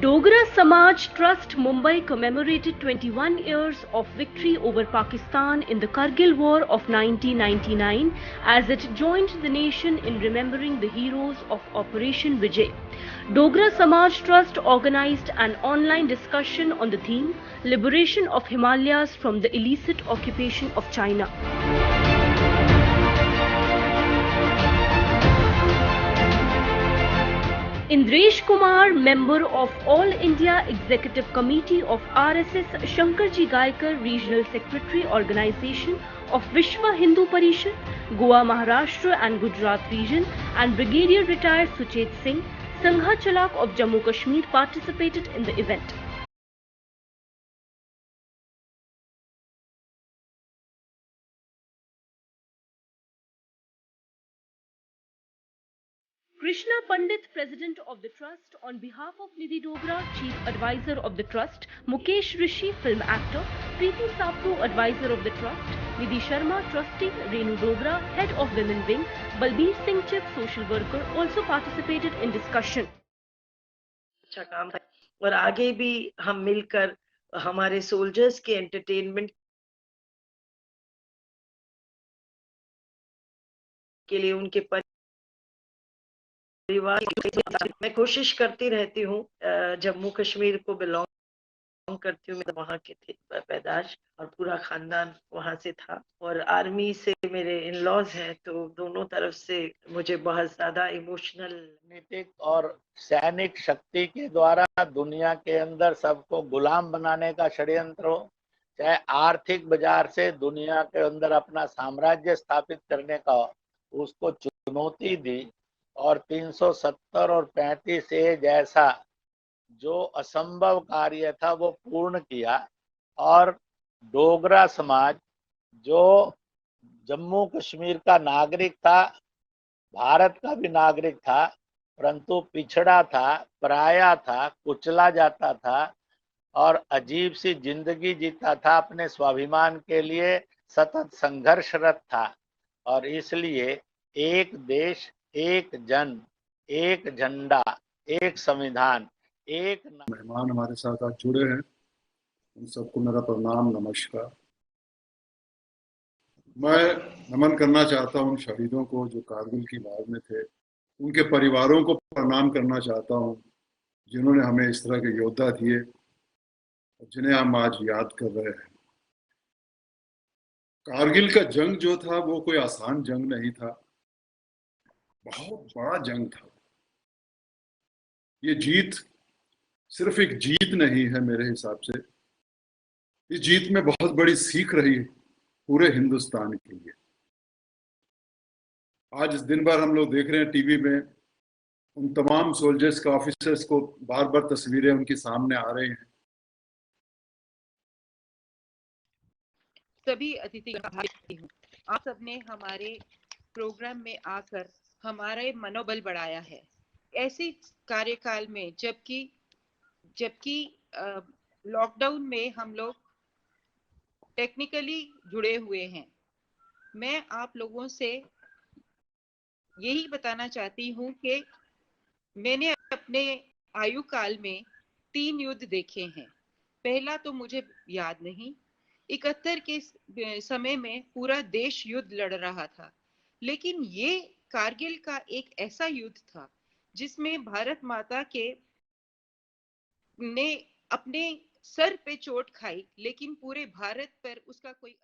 Dogra Samaj Trust Mumbai commemorated 21 years of victory over Pakistan in the Kargil War of 1999 as it joined the nation in remembering the heroes of Operation Vijay. Dogra Samaj Trust organized an online discussion on the theme Liberation of Himalayas from the Illicit Occupation of China. Indresh Kumar, member of All India Executive Committee of RSS Shankarji Gaikar Regional Secretary Organization of Vishwa Hindu Parishad, Goa, Maharashtra and Gujarat region, and Brigadier retired Suchet Singh, Sangha Chalak of Jammu Kashmir participated in the event. Krishna Pandit, President of the Trust, on behalf of Nidhi Dogra, Chief Advisor of the Trust, Mukesh Rishi, Film Actor, Preeti Sapru, Advisor of the Trust, Nidhi Sharma, Trustee, Renu Dogra, Head of Women Wing, Balbir Singh Chip, Social Worker, also participated in discussion. अच्छा काम है और आगे भी हम मिलकर हमारे soldiers के एंटरटेनमेंट के लिए उनके परिवार मैं कोशिश करती रहती हूँ। जम्मू कश्मीर को बिलोंग करती हूँ, मैं वहाँ के थे पैदाश और पूरा खानदान वहाँ से था और आर्मी से मेरे इन लॉज हैं, तो दोनों तरफ से मुझे बहुत ज्यादा इमोशनल राजनीतिक और सैनिक शक्ति के द्वारा दुनिया के अंदर सबको गुलाम बनाने का षड्यंत्र हो, चाहे आर्थिक बाजार से दुनिया के अंदर अपना साम्राज्य स्थापित करने का, उसको चुनौती दी और 370 और 35 ए जैसा जो असंभव कार्य था वो पूर्ण किया। और डोगरा समाज जो जम्मू कश्मीर का नागरिक था, भारत का भी नागरिक था, परंतु पिछड़ा था, पराया था, कुचला जाता था और अजीब सी जिंदगी जीता था, अपने स्वाभिमान के लिए सतत संघर्षरत था। और इसलिए एक देश, एक जन, एक झंडा, एक संविधान, एक मेहमान हमारे साथ आज जुड़े हैं, उन सबको मेरा प्रणाम, नमस्कार। मैं नमन करना चाहता हूं उन शहीदों को जो कारगिल की मार में थे, उनके परिवारों को प्रणाम करना चाहता हूं जिन्होंने हमें इस तरह के योद्धा दिए और जिन्हें हम आज याद कर रहे हैं। कारगिल का जंग जो था वो कोई आसान जंग नहीं था, बहुत बड़ा जंग था। ये जीत सिर्फ एक जीत नहीं है, मेरे हिसाब से इस जीत में बहुत बड़ी सीख रही पूरे हिंदुस्तान के लिए। आज इस दिन भर हम लोग देख रहे हैं टीवी में उन तमाम सोल्जर्स का, ऑफिसर्स को बार बार तस्वीरें उनके सामने आ रही हैं। सभी अतिथि हूँ, आप सबने हमारे प्रोग्राम में आकर हमारे मनोबल बढ़ाया है। ऐसे कार्यकाल में जबकि लॉकडाउन में हम लोग टेक्निकली जुड़े हुए हैं, मैं आप लोगों से यही बताना चाहती हूँ कि मैंने अपने आयु काल में 3 युद्ध देखे हैं। पहला तो मुझे याद नहीं, 71 के समय में पूरा देश युद्ध लड़ रहा था, लेकिन ये कारगिल का एक ऐसा युद्ध था जिसमें भारत माता के ने अपने सर पे चोट खाई, लेकिन पूरे भारत पर उसका कोई